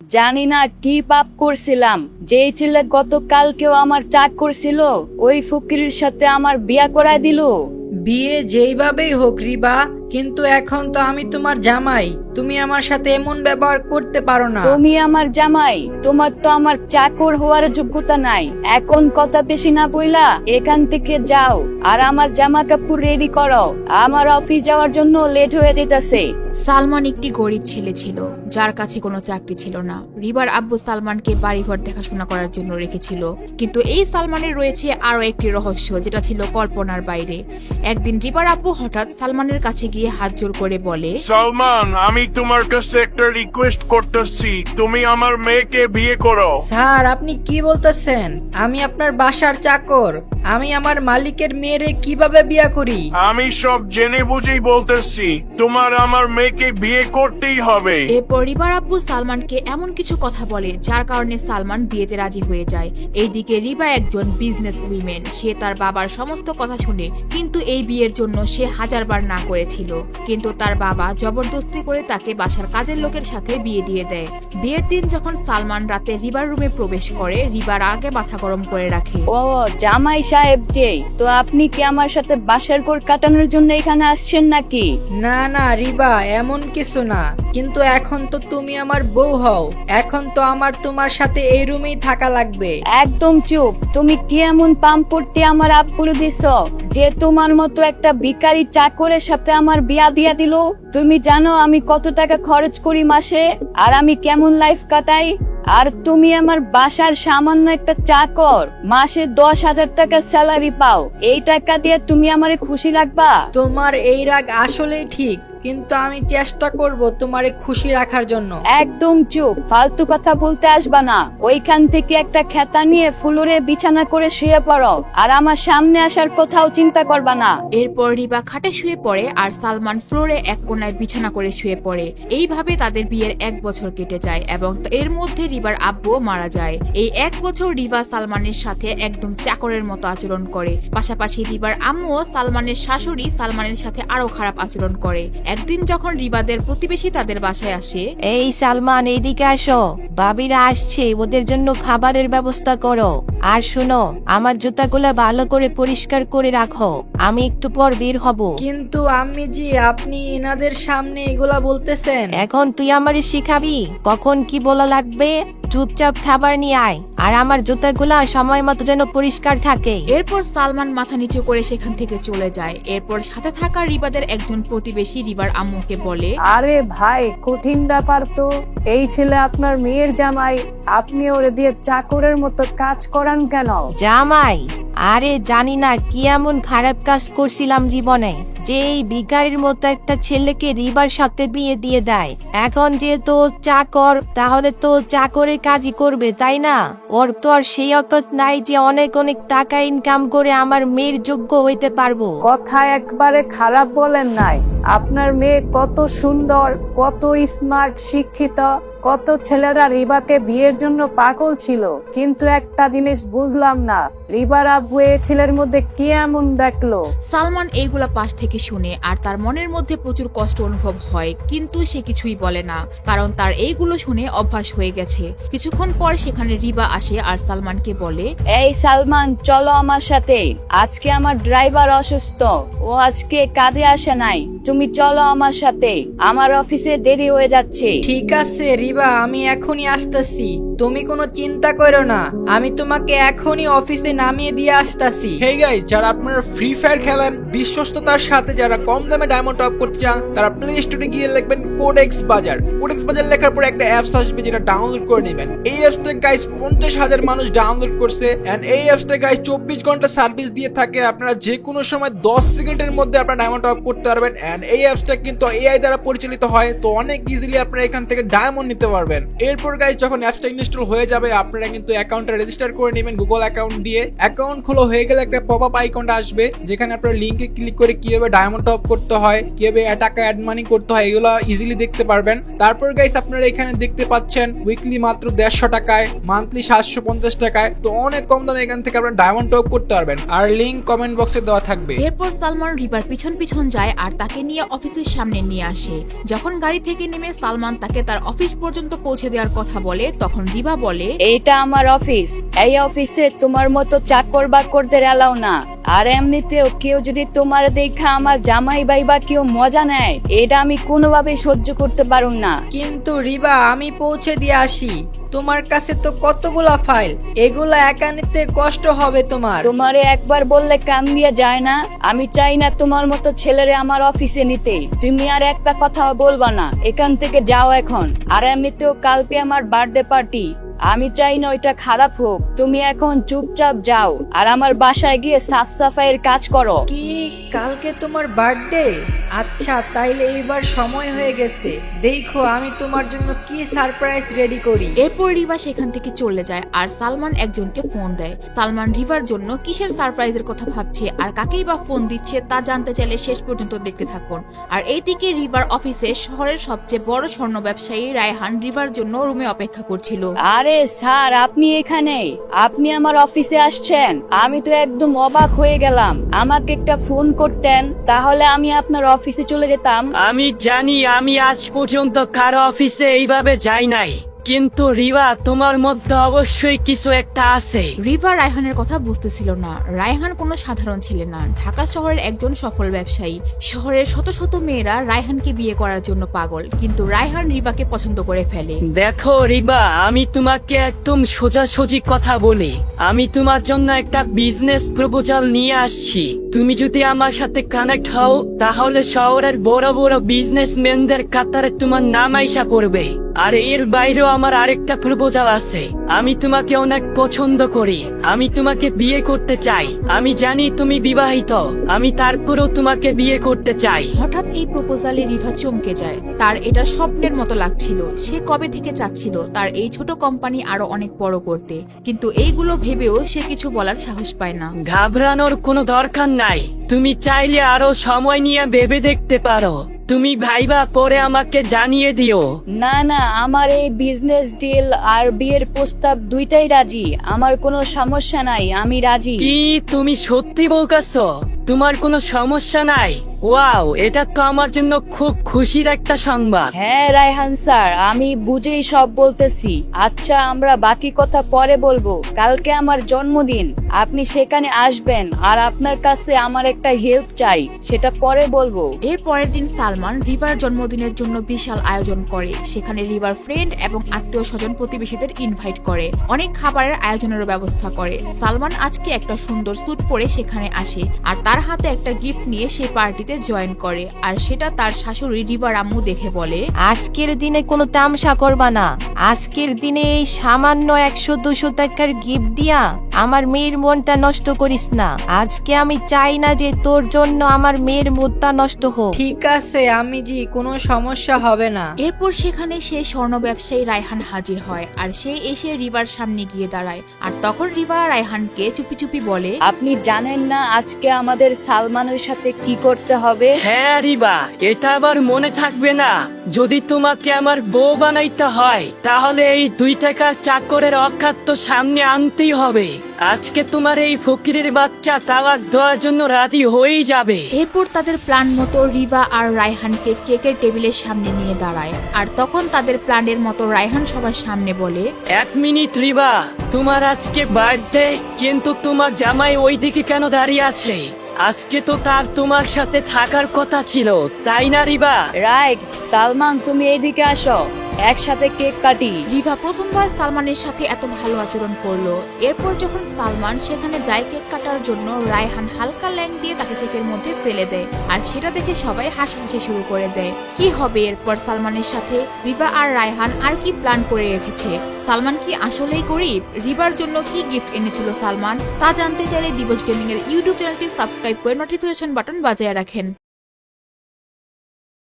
জানি না কি পাপ করছিলাম, যেই ছেলে গতকালকেও আমার চাক করছিল ওই ফকিরের সাথে আমার বিয়া করায় দিল। বিয়ে যেইভাবেই হোক রিবা, কিন্তু এখন তো আমি তোমার জামাই, তুমি আমার সাথে এমন ব্যবহার করতে পারো না। তুমি আমার জামাই, তোমার তো আমার চাকর হওয়ার যোগ্যতা নাই। এখন কথা বেশি না বইলা এখান থেকে যাও, আর আমার জামা কাপড় রেডি করো, আমার অফিস যাওয়ার জন্য লেট হয়ে যেতেছে। সালমান একটি গরিব ছেলে ছিল, যার কাছে কোনো চাকরি ছিল না। রিবার আব্বু সালমানকে বাড়িঘর দেখাশোনা করার জন্য রেখেছিল, কিন্তু এই সালমানের রয়েছে আরো একটি রহস্য, যেটা ছিল কল্পনার বাইরে। একদিন রিবার আব্বু হঠাৎ সালমানের কাছে গিয়ে হাত জোর করে বলে, সালমান, আমি তোমার কাছে একটা রিকোয়েস্ট করতেছি, তুমি আমার মেয়েকে বিয়ে করো। স্যার, আপনি কি বলতেছেন? আমি আপনার বাসার চাকর, আমি আমার মালিকের মেয়েরে কিভাবে বিয়ে করি? আমি সব জেনে বুঝেই বলতেছি, তোমার আমার মেয়েকে বিয়ে করতেই হবে। এরপর রিবার আব্বু সালমানকে এমন কিছু কথা বলে যার কারণে সালমান বিয়েতে রাজি হয়ে যায়। এইদিকে রিবা একজন বিজনেস উইমেন, সে তার বাবার সমস্ত কথা শুনে, কিন্তু এই বিয়ের জন্য সে হাজারবার না করেছিল, কিন্তু তার বাবা জবরদস্তি করে তাকে বাসার কাজের লোকের সাথে বিয়ে দিয়ে দেয়। বিয়ের দিন যখন সালমান রাতে রিবার রুমে প্রবেশ করে, রিবার আগে মাথা গরম করে রাখে। ও জামাই সাহেব, যে তো আপনি কি আমার সাথে বাসার ঘর কাটানোর জন্য এখানে আসছেন নাকি? না না রিবা, এমন কিছু না, কিন্তু এখন তো তুমি আমার বউ হও, এখন তো আমার তোমার সাথে এই রুমেই থাকা লাগবে। একদম চুপ! তুমি কি এমন পাম্পটি আমার আব্বুর দিছ যে তোমার মতো একটা ভিখারি চাকরের সাথে আমার বিয়া দিয়া দিল? তুমি জানো আমি কত টাকা খরচ করি মাসে, আর আমি কেমন লাইফ কাটাই? আর তুমি আমার বাসার সামান্য একটা চাকর, মাসে 10,000 টাকা স্যালারি পাও, এই টাকা দিয়ে তুমি আমারে খুশি রাখবা? তোমার এই রাগ আসলেই ঠিক, কিন্তু আমি চেষ্টা করব তোমারে খুশি রাখার জন্য। একদম চুপ! ফালতু কথা বলতে আসবা না। ওইখান থেকে একটা খেতা নিয়ে ফ্লোরে বিছানা করে শুয়ে পড়ো, আর আমার সামনে আসার কোথাও চিন্তা করবা না। এরপর রিবা খাটে শুয়ে পড়ে আর সালমান ফ্লোরে এক কোনায় বিছানা করে শুয়ে পড়ে। এইভাবে তাদের বিয়ের 1 বছর কেটে যায় এবং এর মধ্যে রিবার আব্বুও মারা যায়। এই 1 বছর রিবা সালমানের সাথে একদম চাকরের মতো আচরণ করে। পাশাপাশি রিবার আম্মুও সালমানের শাশুড়ি সালমানের সাথে আরো খারাপ আচরণ করে। একদিন যখন রিবাদের প্রতিবেশী তাদের বাসায় আসে, এই সালমান, এইদিকে আসো, বাবিরা আসছে, ওদের জন্য খাবারের ব্যবস্থা করো। আর শুনো, আমার জুতাগুলো ভালো করে পরিষ্কার করে রাখো, আমি একটু পর বের হব। কিন্তু আম্মি জি, আপনি এনাদের সামনে এগুলা বলতেছেন? এখন তুই আমারে শিখাবি কখন কি বলা লাগবে? চুপচাপ খাবার নিয়ে আয়, আর আমার জুতাগুলা সময় মতো যেন পরিষ্কার থাকে। এরপর সালমান মাথা নিচু করে সেখান থেকে চলে যায়। এরপর সাথে থাকা রিবাদের একজন প্রতিবেশী রিবার আম্মুকে বলে, আরে ভাই, কঠিন ব্যাপার তো। এই ছেলে আপনার মেয়ের জামাই, আপনি ওরে দিয়ে চাকরের মতো কাজ করান কেন? জামাই? আরে জানি না কি এমন খারাপ কাজ করছিলাম জীবনে যে এই ভিখারির মতো একটা ছেলেকে রিবার সাথে বিয়ে দিয়ে দেয়। এখন যেহেতু ও চাকর, তাহলে তো চাকরের কাজই করবে, তাই না? ওর তো আর সেই অকত নাই যে অনেক অনেক টাকা ইনকাম করে আমার মেয়ের যোগ্য হইতে পারবো। কথা একবারে খারাপ বলেন নাই। আপনার মেয়ে কত সুন্দর, কত স্মার্ট, শিক্ষিত। কত ছেলেরা রিবাকে বিয়ের জন্য পাগল ছিল, কিন্তু একটা জিনিস বুঝলাম না, রিবার আব্বু এই ছেলের মধ্যে কি এমন দেখলো? সালমান এইগুলা পাশ থেকে শুনে আর তার মনের মধ্যে প্রচুর কষ্ট অনুভব হয়, কিন্তু সে কিছুই বলে না, কারণ তার এইগুলো শুনে অভ্যাস হয়ে গেছে। কিছুক্ষণ পর সেখানে রিবা আসে আর সালমানকে বলে, এই সালমান, চলো আমার সাথে। আজকে আমার ড্রাইভার অসুস্থ, ও আজকে কাজে আসে নাই। তুমি চলো আমার সাথে, আমার অফিসে দেরি হয়ে যাচ্ছে। ঠিক আছে রিবা, আমি এখনই আসতেছি, তুমি কোনো চিন্তা করো না, আমি তোমাকে এখনই অফিসে নামিয়ে দিয়ে আসতেছি। হেই গাইস, যারা আপনারা ফ্রি ফায়ার খেলেন, বিশ্বস্ততার সাথে যারা কম দামে ডায়মন্ড টপ করতে চান, তারা প্লে স্টোরে গিয়ে লিখবেন কোডেক্স বাজার। কোডেক্স বাজার লেখার পর একটা অ্যাপস আসবে, যেটা ডাউনলোড করে নেবেন। এই অ্যাপসটা গাইস 50,000 মানুষ ডাউনলোড করছে, এন্ড এই অ্যাপসটা গাইস 24 ঘন্টা সার্ভিস দিয়ে থাকে। আপনারা যে কোনো সময় 10 সেকেন্ডের মধ্যে আপনারা ডায়মন্ড টপ করতে পারবেন। এন্ড এই অ্যাপসটা কিন্তু এআই দ্বারা পরিচালিত হয়, তো অনেক ইজিলি আপনারা এখান থেকে ডায়মন্ড নিতে পারবেন। এরপর গাইস যখন অ্যাপসটা ইনস্টল হয়ে যাবে, আপনারা কিন্তু অ্যাকাউন্টটা রেজিস্টার করে নেবেন গুগল অ্যাকাউন্ট দিয়ে। অ্যাকাউন্ট খোলা হয়ে গেলে একটা পপআপ আইকনটা আসবে, যেখানে আপনারা লিংকে ক্লিক করে কিভাবে ডায়মন্ড টপ করতে হয়, কিভাবে টাকা অ্যাড মানি করতে হয়, এগুলো ইজিলি দেখতে পারবেন। তারপর গাইস আপনারা এখানে দেখতে পাচ্ছেন উইকলি মাত্র 150 টাকায়, মান্থলি 750 টাকায়। তো অনেক কম দামে এখান থেকে আপনারা ডায়মন্ড টপ করতে পারবেন। আর লিংক কমেন্ট বক্সে দেওয়া থাকবে। এরপর সালমান রিবার পিছন পিছন যায় আর তাকে নিয়ে অফিসের সামনে নিয়ে আসে। যখন গাড়ি থেকে নেমে সালমান তাকে তার অফিস পর্যন্ত পৌঁছে দেওয়ার কথা বলে, তখন রিবা বলে, এইটা আমার অফিস, এই অফিসে তোমার মতো চাকর বাকরদের এলাও না। আর এমনিতেও কেউ যদি তোমার দেখা আমার জামাই বাইবা কেউ মজা নেয়, এটা আমি কোনোভাবে সহ্য করতে পারুম না। কিন্তু রিবা, আমি পৌঁছে দিয়ে আসি। তোমার কাছে তো কতগুলা ফাইল, এগুলা একা নিতে কষ্ট হবে তোমার। তোমারে একবার বললে কান দিয়ে যায় না? আমি চাই না তোমার মতো ছেলেরে আমার অফিসে নিতে। তুমি আর একটা কথাও বলবা না, এখান থেকে যাও এখন। আর এমনিতেও কালকে আমার বার্থডে পার্টি, আমি চাই না ওইটা খারাপ হোক। তুমি এখন চুপচাপ যাও আর আমার বাসায় গিয়ে সাফ সাফাইয়ের কাজ করো। কি, কালকে তোমার বার্থডে? আচ্ছা, তাইলে এইবার সময় হয়ে গেছে। দেখো আমি তোমার জন্য কি সারপ্রাইজ রেডি করি। এরপর রিবা সেখান থেকে চলে যায় আর সালমান একজনকে ফোন দেয়। সালমান রিবার জন্য কিসের সারপ্রাইজের কথা ভাবছে আর কাকেই বা ফোন দিচ্ছে তা জানতে চাইলে শেষ পর্যন্ত দেখতে থাকুন। আর এইদিকে রিবার অফিসে শহরের সবচেয়ে বড় স্বর্ণ ব্যবসায়ী রায়হান রিবার জন্য রুমে অপেক্ষা করছিল। আরে স্যার, আপনি এখানে? আপনি আমার অফিসে আসছেন? আমি তো একদম অবাক হয়ে গেলাম। আমাকে একটা ফোন করতেন, তাহলে আমি আপনার অফিসে চলে যেতাম। আমি জানি আমি আজ পর্যন্ত কারো অফিসে এইভাবে যাই নাই, কিন্তু রিবা তোমার মধ্যে অবশ্যই কিছু একটা আছে। রিবা রায়হানের কথা বুঝতেছিল না। রায়হান কোনো সাধারণ ছেলে না, ঢাকা শহরের একজন সফল ব্যবসায়ী। শহরের শত শত মেয়েরা রায়হানকে বিয়ে করার জন্য পাগল, কিন্তু রায়হান রিবাকে পছন্দ করে ফেলে। দেখো রিবা, আমি তোমাকে একদম সোজাসুজি কথা বলি। আমি তোমার জন্য একটা বিজনেস প্রপোজাল নিয়ে আসছি। তুমি যদি আমার সাথে কানেক্ট হও, তাহলে শহরের বড় বড় বিজনেসম্যানদের কাতারে তোমার নাম আইসা পড়বে। আর এর বাইরেও আমার আরেকটা প্রপোজাল আছে। আমি তোমাকে অনেক পছন্দ করি, আমি তোমাকে বিয়ে করতে চাই। আমি জানি তুমি বিবাহিত, আমি তারপরেও তোমাকে বিয়ে করতে চাই। হঠাৎ এই প্রপোজালে রিভা চমকে যায়। তার এটা স্বপ্নের মতো লাগছিল। সে কবে থেকে চাচ্ছিল তার এই ছোট কোম্পানি আরো অনেক বড় করতে, কিন্তু এইগুলো ভেবেও সে কিছু বলার সাহস পায় না। ঘাবড়ানোর কোনো দরকার নাই, তুমি চাইলে আরো সময় নিয়ে ভেবে দেখতে পারো। তুমি ভাইবা পরে আমাকে জানিয়ে দিও। না না, আমার এই বিজনেস ডিল আর বিয়ের প্রস্তাব দুইটাই রাজি। আমার কোনো সমস্যা নাই, আমি রাজি। কি তুমি সত্যি বলছো? তোমার কোনো সমস্যা নাই? ওয়াও, এটা তো আমার জন্য খুব খুশির একটা সংবাদ। হ্যাঁ রায়হান স্যার, আমি বুঝেই সব বলতেছি। আচ্ছা, আমরা বাকি কথা পরে বলবো। কালকে আমার জন্মদিন, আপনি সেখানে আসবেন। আর আপনার কাছে আমার একটা হেল্প চাই, সেটা পরে বলবো। এর পরের দিন সালমান রিভার জন্মদিনের জন্য বিশাল আয়োজন করে। সেখানে রিভার ফ্রেন্ড এবং আত্মীয় স্বজন প্রতিবেশীদের ইনভাইট করে, অনেক খাবারের আয়োজনের ব্যবস্থা করে। সালমান আজকে একটা সুন্দর স্যুট পরে সেখানে আসে আর তার হাতে একটা গিফট নিয়ে সে পার্টিতে জয়েন করে। আর সেটা তার শাশুড়ি রিবার আম্মু দেখে বলে, আজকের দিনে কোনো তামসা করবা না। আজকের দিনে এই সামান্য 100-200 টাকার গিফট দিয়া আমার মেয়ের মনটা নষ্ট করিস না। আজকে আমি চাই না যে তোর জন্য আমার মেয়ের মুডটা নষ্ট হোক। ঠিক আছে আমি জি, কোনো সমস্যা হবে না। এরপর সেখানে সেই স্বর্ণ ব্যবসায়ী রায়হান হাজির হয় আর সে এসে রিবার সামনে গিয়ে দাঁড়ায়। আর তখন রিবা রায়হানকে চুপি চুপি বলে, আপনি জানেন না আজকে আমাদের সালমানের সাথে কি করতে হবে? হ্যাঁ রিবা, এটা আবার মনে থাকবে না? যদি তোমাকে আমার বউ বানাইতে হয়, তাহলে এই 2 টাকার চাকরের অখাদ্য সামনে আনতেই হবে। আজকে তোমার এই ফকিরের বাচ্চা তালাক দেওয়ার জন্য রাজি হয়েই যাবে। এরপর তাদের প্ল্যান মতো রিবা আর রায়হানকে কেকের টেবিলের সামনে নিয়ে দাঁড়ায়। আর তখন তাদের প্ল্যানের মতো রায়হান সবার সামনে বলে, 1 মিনিট রিবা, তোমার আজকে বার্থডে, কিন্তু তোমার জামাই ওইদিকে কেন দাঁড়িয়ে আছে? আজকে তো তার তোমার সাথে থাকার কথা ছিল, তাই না রিবা? রাইট। সালমান, তুমি এইদিকে আসো, একসাথে কেক কাটি। রিভা প্রথমবার সালমানের সাথে এত ভালো আচরণ করলো। এরপর যখন সালমান সেখানে যায় কেক কাটার জন্য, রায়হান হালকা ল্যাং দিয়ে তাকে কেকের মধ্যে ফেলে দেয়। আর সেটা দেখে সবাই হাসাহাসি শুরু করে দেয়। কি হবে এরপর সালমানের সাথে? রিভা আর রায়হান আর কি প্ল্যান করে রেখেছে? সালমান কি আসলেই গরিব? রিবার জন্য কি গিফট এনেছিল সালমান? তা জানতে চাইলে দিবস গেমিং এর ইউটিউব চ্যানেলটি সাবস্ক্রাইব করে নোটিফিকেশন বাটন বাজায় রাখেন।